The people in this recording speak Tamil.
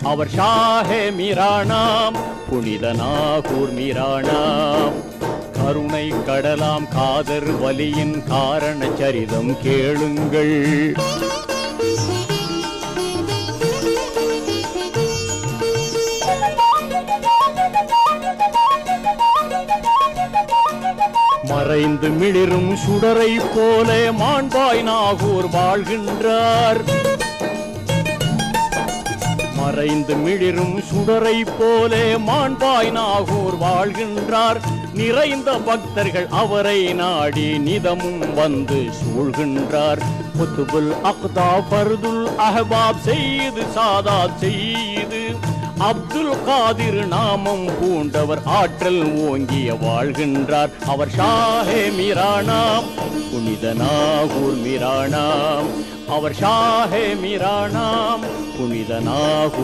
அவர் ஷாஹே மீரானாம், புனித நாகூர் மீரானாம். கருணை கடலாம் காதர் வலியின் காரண சரிதம் கேளுங்கள். மறைந்து மிளிரும் சுடரை போல மாண்பாய் நாகூர் வாழ்கின்றார். மறைந்து மிளிரும் சுடரை போல மாண்பாய் நாகூர் வாழ்கின்றார். நிறைந்த பக்தர்கள் அவரை நாடி நிதமும் வந்து சூழ்கின்றார். குத்துபுல் அக்தா ஃபர்துல் அஹ்பாப் செய்து சாதாத் செய்து அப்துல் காதிர் நாமம் பூண்டவர் ஆற்றல் ஓங்கிய வாழ்கின்றார். அவர் ஷாஹே மீரானாம், புனித நாகூர் மீரானாம். அவர் ஷாஹே மீரானாம், புனித நாகூர்